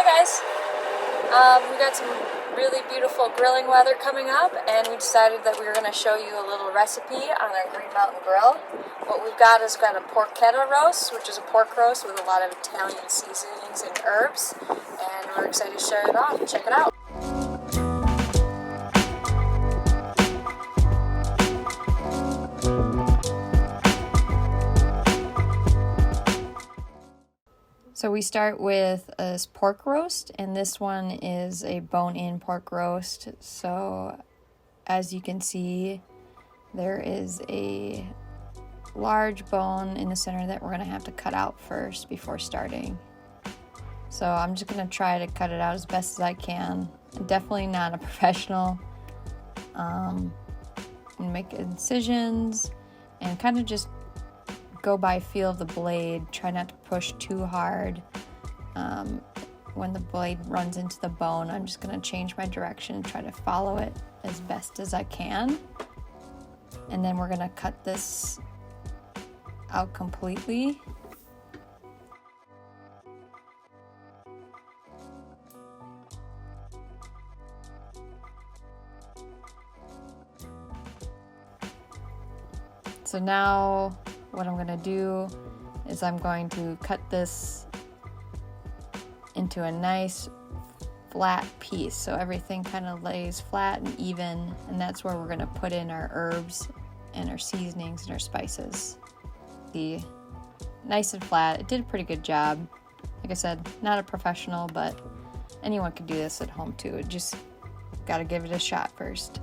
guys. We got some really beautiful grilling weather coming up, and we decided that we were going to show you a little recipe on our Green Mountain Grill. What we've got is a porchetta roast, which is a pork roast with a lot of Italian seasonings and herbs, and we're excited to show it off. Check it out. So we start with a pork roast, and this one is a bone-in pork roast. So as you can see, there is a large bone in the center that we're going to have to cut out first before starting. So I'm just going to try to cut it out as best as I can. I'm definitely not a professional. Make incisions and kind of just go by feel of the blade. Try not to push too hard. When the blade runs into the bone, I'm just going to change my direction and try to follow it as best as I can. And then we're going to cut this out completely. So now what I'm going to do is I'm going to cut this into a nice flat piece, so everything kind of lays flat and even, and that's where we're going to put in our herbs and our seasonings and our spices. The nice and flat. It did a pretty good job. Like I said, not a professional, but anyone could do this at home too. Just got to give it a shot first.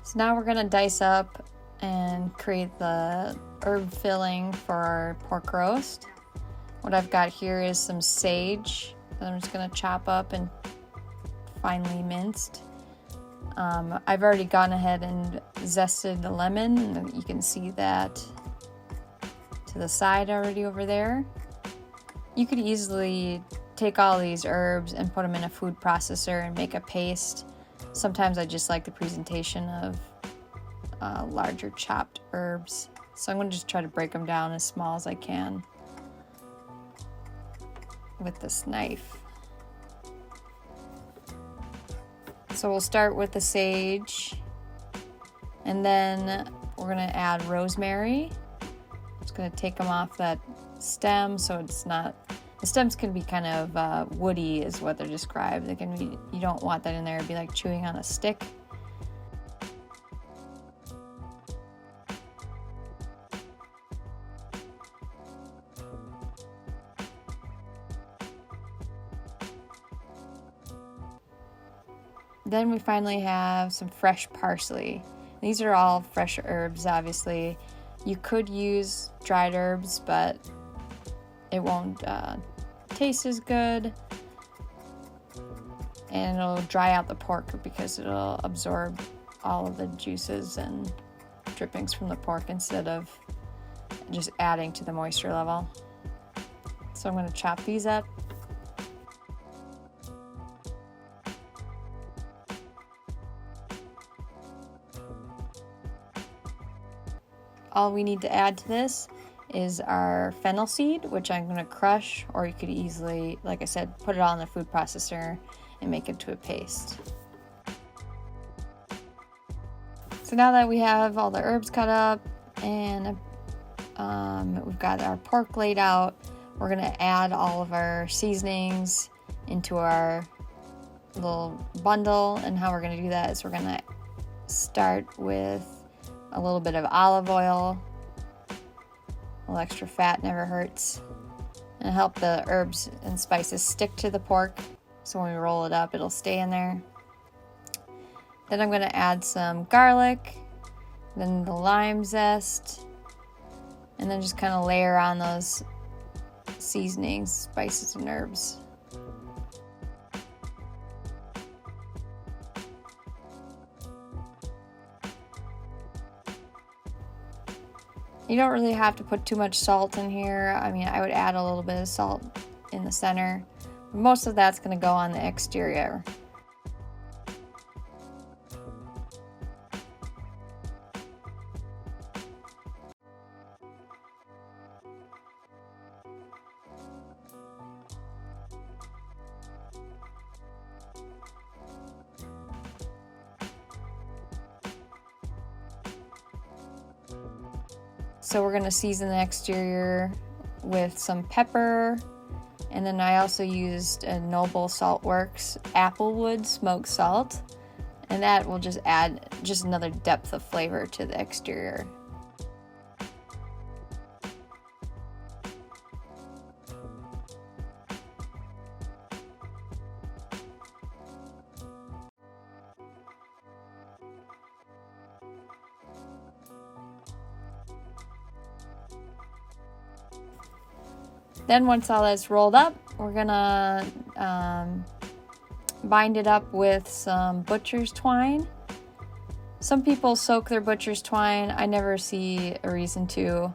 So now we're going to dice up and create the herb filling for our pork roast. What I've got here is some sage that I'm just going to chop up and finely minced. I've already gone ahead and zested the lemon, and you can see that to the side already over there. You could easily take all these herbs and put them in a food processor and make a paste. Sometimes I just like the presentation of larger chopped herbs. So I'm going to just try to break them down as small as I can with this knife. So we'll start with the sage, and then we're going to add rosemary. Just going to take them off that stem so it's not... The stems can be kind of woody is what they're described. They can be, you don't want that in there. It'd be like chewing on a stick. Then we finally have some fresh parsley. These are all fresh herbs, obviously. You could use dried herbs, but it won't taste as good, and it'll dry out the pork because it'll absorb all of the juices and drippings from the pork instead of just adding to the moisture level. So I'm going to chop these up. All we need to add to this is our fennel seed, which I'm going to crush, or you could easily, like I said, put it all in the food processor and make it to a paste. So now that we have all the herbs cut up and we've got our pork laid out, we're going to add all of our seasonings into our little bundle. And how we're going to do that is we're going to start with a little bit of olive oil. A little extra fat never hurts. And help the herbs and spices stick to the pork, so when we roll it up, it'll stay in there. Then I'm going to add some garlic, then the lime zest, and then just kind of layer on those seasonings, spices, and herbs. You don't really have to put too much salt in here. I mean, I would add a little bit of salt in the center. Most of that's going to go on the exterior. So we're gonna season the exterior with some pepper, and then I also used a Noble Saltworks applewood smoked salt, and that will just add just another depth of flavor to the exterior. Then once all that's rolled up, we're gonna bind it up with some butcher's twine. Some people soak their butcher's twine. I never see a reason to.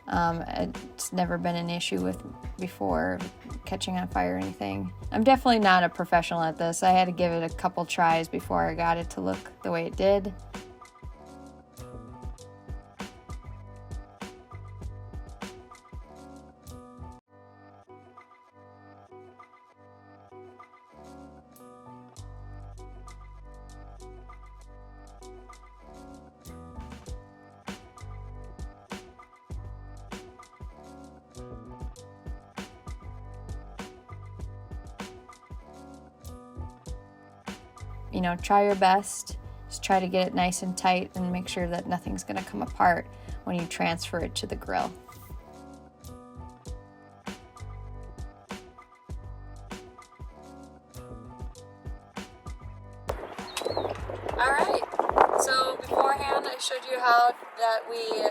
It's never been an issue with before catching on fire or anything. I'm definitely not a professional at this. I had to give it a couple tries before I got it to look the way it did. You know, try your best. Just try to get it nice and tight and make sure that nothing's gonna come apart when you transfer it to the grill. All right, so beforehand I showed you how that we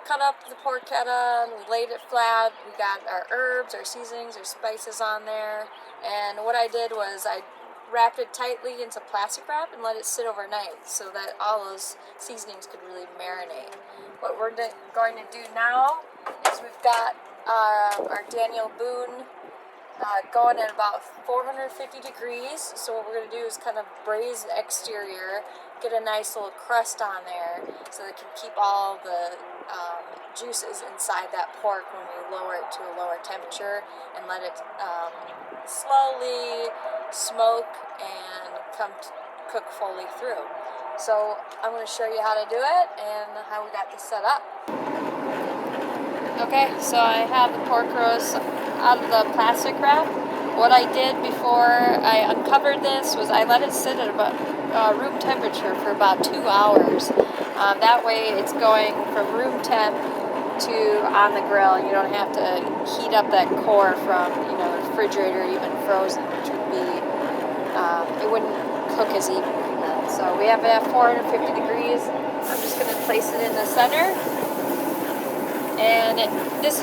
cut up the porchetta and we laid it flat. We got our herbs, our seasonings, our spices on there. And what I did was I wrapped it tightly into plastic wrap and let it sit overnight so that all those seasonings could really marinate. What we're going to do now is we've got our Daniel Boone going at about 450 degrees. So what we're going to do is kind of braise the exterior, get a nice little crust on there so that it can keep all the juices inside that pork when we lower it to a lower temperature and let it slowly smoke and cook fully through. So I'm going to show you how to do it and how we got this set up. Okay, so I have the pork roast out of the plastic wrap. What I did before I uncovered this was I let it sit at about room temperature for about 2 hours. That way it's going from room temp to on the grill. You don't have to heat up that core from, you know, the refrigerator, even frozen, which would be, it wouldn't cook as evenly then. So we have it at 450 degrees. I'm just going to place it in the center. And this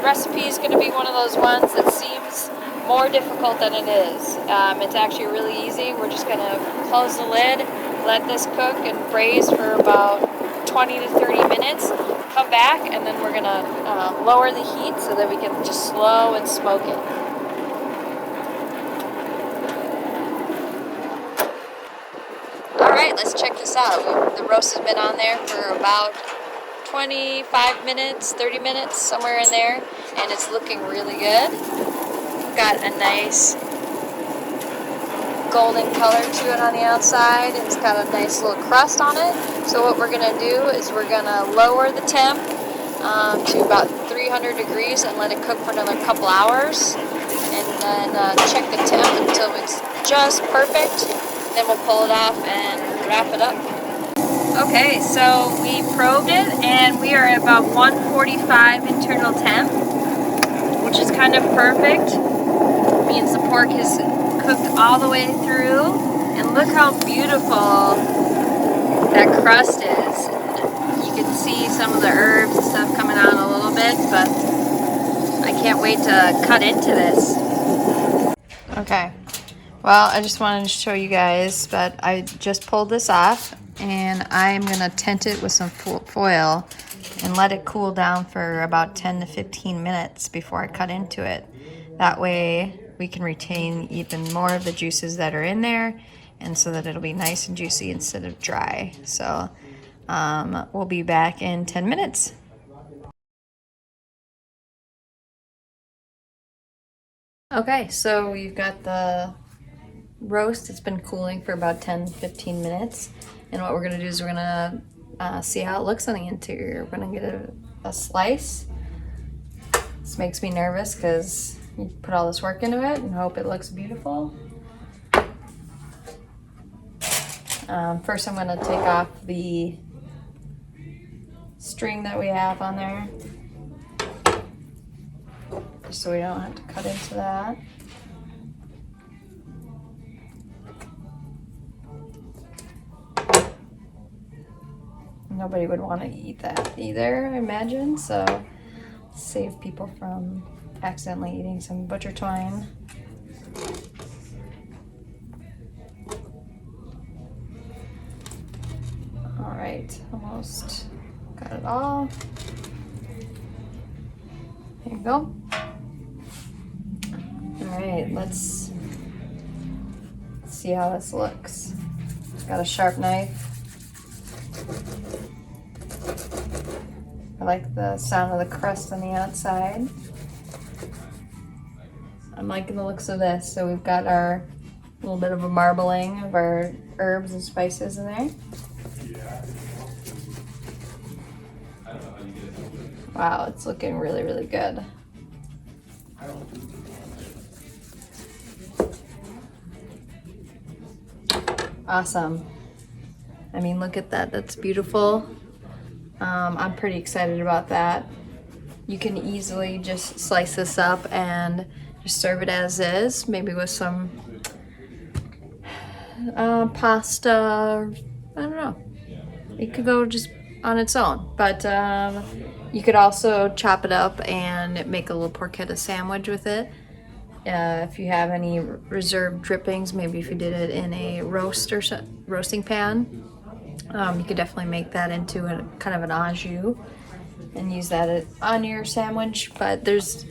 recipe is going to be one of those ones that seems more difficult than it is. It's actually really easy. We're just going to close the lid, let this cook and braise for about 20 to 30 minutes, come back, and then we're going to lower the heat so that we can just slow and smoke it. Alright, let's check this out. The roast has been on there for about 25 minutes, 30 minutes, somewhere in there, and it's looking really good. Got a nice golden color to it on the outside. It's got a nice little crust on it. So what we're going to do is we're going to lower the temp to about 300 degrees and let it cook for another couple hours, and then check the temp until it's just perfect. Then we'll pull it off and wrap it up. Okay, so we probed it and we are at about 145 internal temp, which is kind of perfect. It means the pork is cooked all the way through, and look how beautiful that crust is. You can see some of the herbs and stuff coming out a little bit, but I can't wait to cut into this. Okay, well, I just wanted to show you guys, but I just pulled this off, and I'm going to tent it with some foil and let it cool down for about 10 to 15 minutes before I cut into it. That way we can retain even more of the juices that are in there, and so that it'll be nice and juicy instead of dry. So we'll be back in 10 minutes. Okay, so we've got the roast. It's been cooling for about 10-15 minutes, and what we're going to do is we're going to see how it looks on the interior. We're gonna get a slice. This makes me nervous because you put all this work into it and hope it looks beautiful. First I'm gonna take off the string that we have on there, just so we don't have to cut into that. Nobody would want to eat that either, I imagine, so save people from accidentally eating some butcher twine. All right, almost got it all. There you go. All right, let's see how this looks. Got a sharp knife. I like the sound of the crust on the outside. I'm liking the looks of this. So we've got our little bit of a marbling of our herbs and spices in there. Wow, it's looking really, really good. Awesome. I mean, look at that, that's beautiful. I'm pretty excited about that. You can easily just slice this up and just serve it as is, maybe with some pasta, I don't know. It could go just on its own, but you could also chop it up and make a little porchetta sandwich with it. If you have any reserved drippings, maybe if you did it in a roasting pan, you could definitely make that into a kind of an au jus and use that on your sandwich. But there's,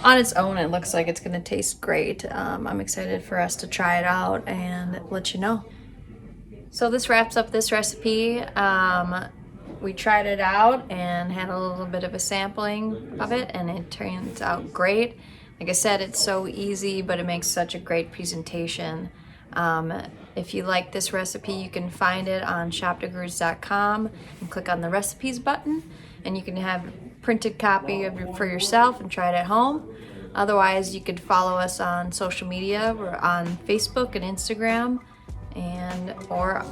on its own, it looks like it's gonna taste great. I'm excited for us to try it out and let you know. So this wraps up this recipe. We tried it out and had a little bit of a sampling of it, and it turns out great. Like I said, it's so easy, but it makes such a great presentation. If you like this recipe, you can find it on shopdegroots.com and click on the recipes button, and you can have a printed copy for yourself and try it at home. Otherwise, you could follow us on social media. We're on Facebook and Instagram, or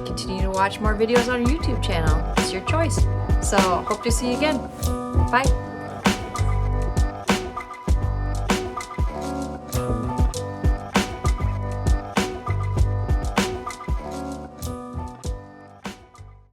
continue to watch more videos on our YouTube channel. It's your choice. So hope to see you again. Bye.